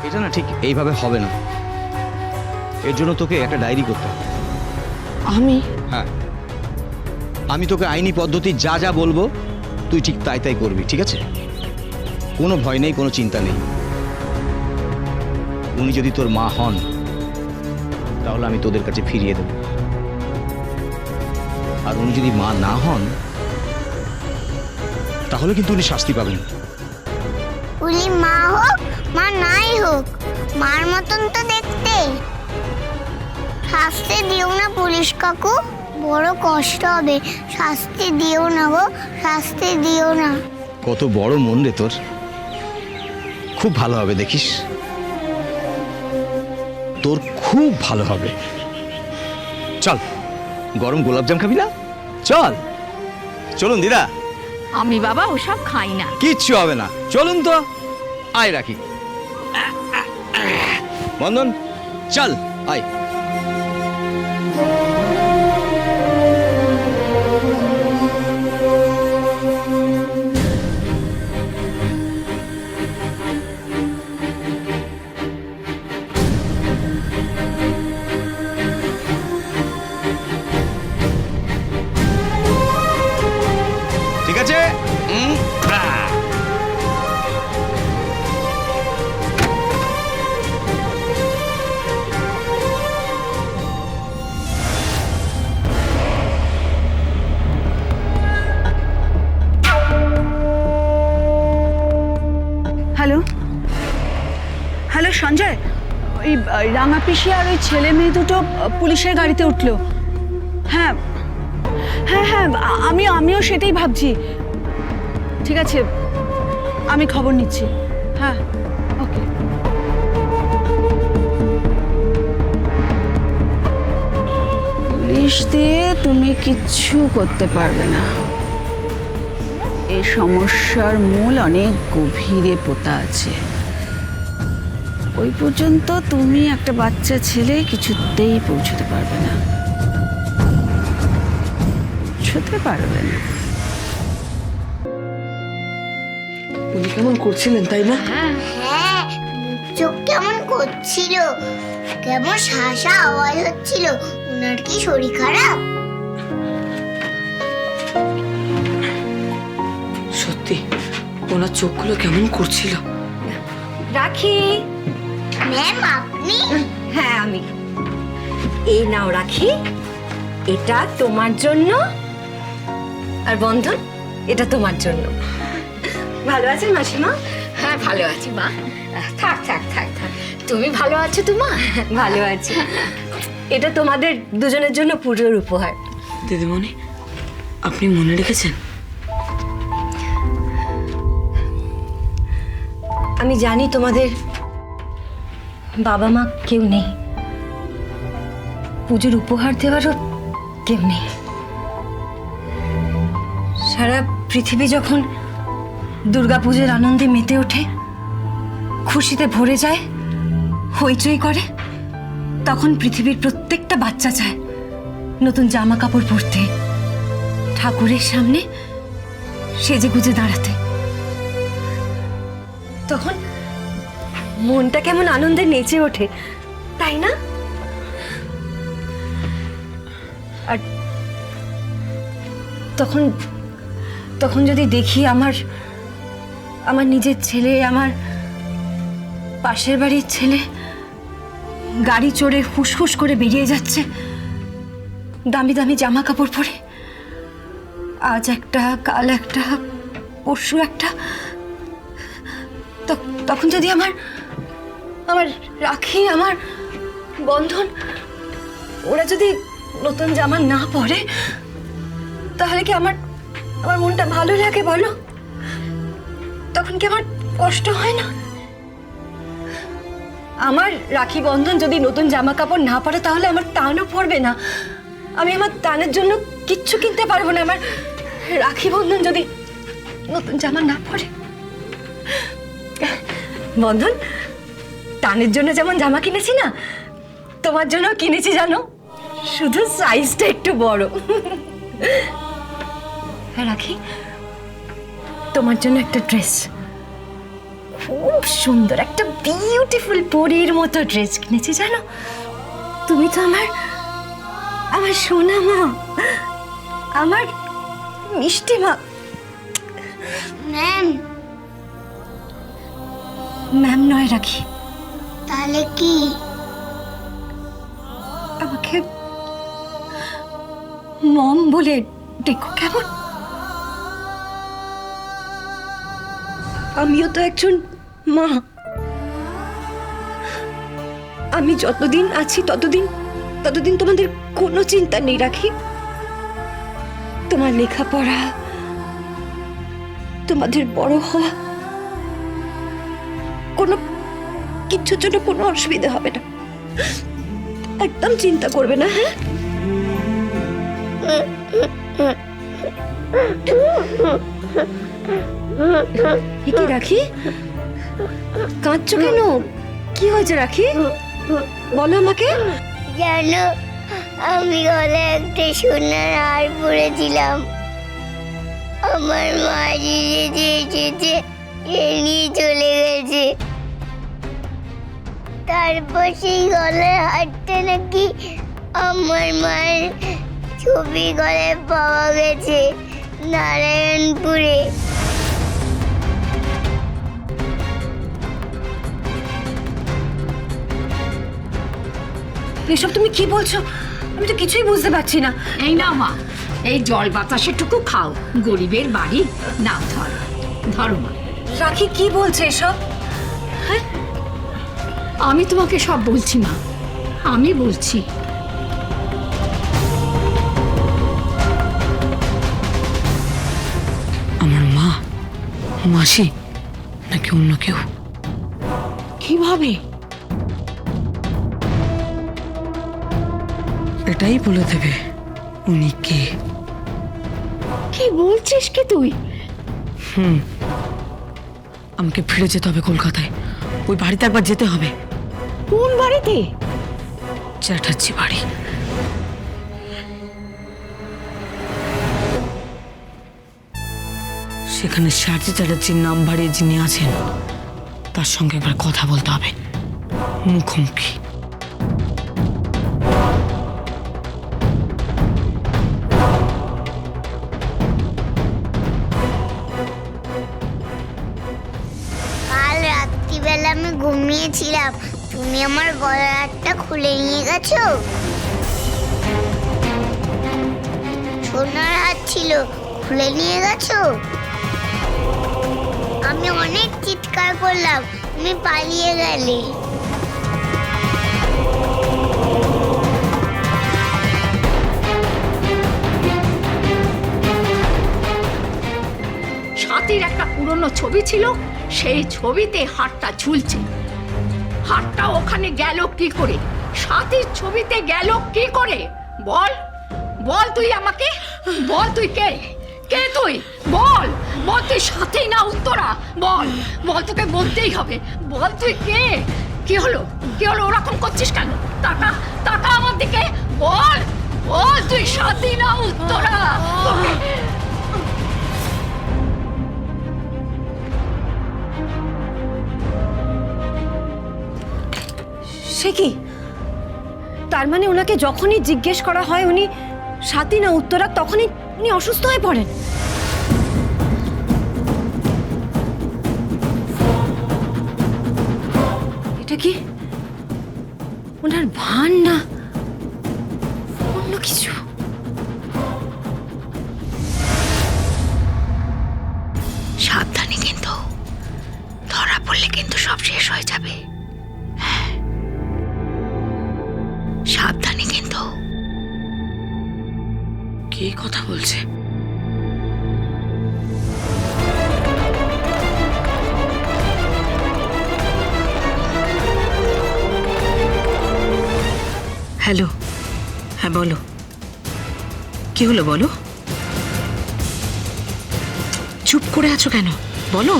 এটা না ঠিক এইভাবে হবে না। এর জন্য তোকে একটা ডায়েরি করতে হবে। আমি? হ্যাঁ, আমি তোকে আইনি পদ্ধতি যা যা বলবো তুই ঠিক তাই তাই করবি, ঠিক আছে? কোনো ভয় নেই, কোনো চিন্তা নেই। উনি যদি তোর মা হন তাহলে আমি তোদের কাছে ফিরিয়ে দেব, আর উনি যদি মা না হন তাহলে কিন্তু উনি শাস্তি পাবেন। উনি মা হোক মা নাই হোক, মার মতন তো দেখতে। শাস্তি দিও না পুলিশ কাকু, বড় কষ্ট হবে। শাস্তি দিও না গো, শাস্তি দিও না। কত বড় মন রে তোর, খুব ভালো হবে দেখিস, তোর খুব ভালো হবে। চল, গরম গোলাপজাম খাবি না? চল, চলুন দিদা। আমি বাবা ওসব খাই না। কিচ্ছু হবে না, চলুন তো। আয় রাখি, বন্ধন চল আয়। ঠিক আছে। হ্যালো হ্যালো সঞ্জয়, ওই রাঙা পিসি আর ওই ছেলে মেয়ে দুটো পুলিশের গাড়িতে উঠলো। হ্যাঁ হ্যাঁ হ্যাঁ, আমিও সেটাই ভাবছি। ঠিক আছে, আমি খবর নিচ্ছি। হ্যাঁ ওকে। পুলিশ দিয়ে তুমি কিচ্ছু করতে পারবে না। এই সমস্যার মূল অনেক গভীরে পোতা আছে। ওই পর্যন্ত তুমি একটা বাচ্চা ছেলে কিছুতেই পৌঁছতে পারবে না, পৌঁছতে পারবে না। উনি কেমন করছিলেন তাই না? হ্যাঁ, চোখ কেমন করছিল, কেমন শাসা আওয়াজ হচ্ছিল। ওনার কি শরীর খারাপ? সত্যি ওনার চোখগুলো কেমন করছিল। রাখি। ম্যাম আপনি? হ্যাঁ আমি। এই নাও রাখি, এটা তোমার জন্য, আর বন্ধন এটা তোমার জন্য। ভালো আছেন মাসিমা? হ্যাঁ ভালো আছি মা। থাক থাক থাক থাক। তুমি ভালো আছো তো মা? ভালো আছি। এটা তোমাদের দুজনের জন্য পুজোর উপহার। দিদিমণি, আপনি মনে রেখেছেন? আমি জানি তোমাদের বাবা মা কেউ নেই, পুজোর উপহার দেওয়ারও কেউ নেই। সারা পৃথিবী যখন দুর্গাপুজোর আনন্দে মেতে ওঠে, খুশিতে ভরে যায়, হইচই করে, তখন পৃথিবীর প্রত্যেকটা বাচ্চা চায় নতুন জামা কাপড় পরতে, ঠাকুরের সামনে সেজে গুজে দাঁড়াতে। তখন মনটা কেমন আনন্দে নেচে ওঠে, তাই না? আর তখন তখন যদি দেখি আমার নিজের ছেলে, আমার পাশের বাড়ির ছেলে গাড়ি চড়ে হুসহুস করে বেরিয়ে যাচ্ছে, দামি দামি জামা কাপড় পরে, আজ একটা, কাল একটা, পরশু একটা, তখন যদি আমার রাখি, আমার বন্ধন, ওরা যদি নতুন জামা না পরে, তাহলে কি আমার মনটা ভালো লাগে বলো? তখন কি আমার কষ্ট হয় না? আমার রাখি বন্ধন যদি নতুন জামা কাপড় না পরে, তাহলে আমার টানও পড়বে না। আমি আমার টানের জন্য কিচ্ছু কিনতে পারবো না। আমার রাখি বন্ধন যদি নতুন জামা না পরে, বন্ধন টানের জন্য যেমন জামা কিনেছি না, তোমার জন্য কিনেছি জানো, শুধু সাইজটা একটু বড়। রাখি, তোমার জন্য একটা ড্রেস, খুব সুন্দর, একটা বিউটিফুল পরীর মতো ড্রেস কিনেছি জানো। তুমি তো আমার আমার সোনা মা, আমার মিষ্টি মা। ম্যাম, ম্যাম নয় রাখি, তাহলে কি? আমাকে মম বলে দেখো কেমন। আমিও তো একজন মা। আমি যতদিন আছি ততদিন তোমাদের কোনো চিন্তা নেই রাখি। তোমার লেখাপড়া, তোমাদের বড় হওয়া, কোনো কিছুর জন্য কোনো অসুবিধা হবে না, একদম চিন্তা করবে না। হ্যাঁ, কি রাখি, কাঁদছো কেন? কি হয়েছে রাখি, বলো আমাকে। জানো, আমি গলায় একটা সোনার হার পরেছিলাম। আমার মা এসেছে, এ নিয়ে চলে গেছে। তারপর সেই গলার হারটা নাকি আমার মায়ের ছবি গলায় পাওয়া গেছে নারায়ণপুরে। এসব তুমি কি বলছো? আমি তো কিছুই বুঝতে পারছি না। এই না মা, এই জল বাতাসেটুকু খাও, গরিবের বাড়ি। না, ধরো মা। রাখি কি বলছে এসব? আমি তোমাকে সব বলছি মা, আমি বলছি। আমার মা, মাসি নাকি অন্য কেউ? কিভাবে? এটাই বলে দেবে উনি কে। কি বলছিস কি তুই? আমাকে ফিরে যেতে হবে কলকাতায়, ওই বাড়িতে একবার যেতে হবে। কোন বাড়িতে? চ্যাটার্জি বাড়ি। সেখানে সার্জি চ্যাটার্জির নাম বাড়িয়ে যিনি আছেন তার সঙ্গে একবার কথা বলতে হবে, মুখোমুখি। কাল রাত্রিবেলা আমি ঘুমিয়েছিলাম, তুমি আমার গলার হারটা খুলে নিয়ে গেছো। সোনার হার ছিল, খুলে নিয়ে গেছো। আমি অনেক চিৎকার করলাম, তুমি পালিয়ে গেলে। সাথীর একটা পুরনো ছবি ছিল, সেই ছবিতে হারটা ঝুলছে। হারটা ওখানে গেল কি করে? সাথীর ছবিতে গেল কি করে? বল, বল তুই আমাকে, বল তুই কে? কে তুই? বল, বল তুই সাথী না উত্তরা? বল, বল, তোকে বলতেই হবে। বল তুই কে? কি হলো, কি হলো? ওরকম করছিস কেন? টাকা, টাকা আমার দিকে। বল, বল তুই সাথী না উত্তরা? তোকে সে কি? তার মানে ওনাকে যখনই জিজ্ঞেস করা হয় উনি সাথী না উত্তরা, তখনই উনি অসুস্থ হয়ে পড়েন। এটা কি ওনার ভান না অন্য কিছু? সাবধানে, কিন্তু ধরা পড়লে কিন্তু সব শেষ হয়ে যাবে। সাবধানে কিন্তু। কে কথা বলছে? হ্যালো, হ্যাঁ বলো, কি হলো বলো। চুপ করে আছো কেন, বলো।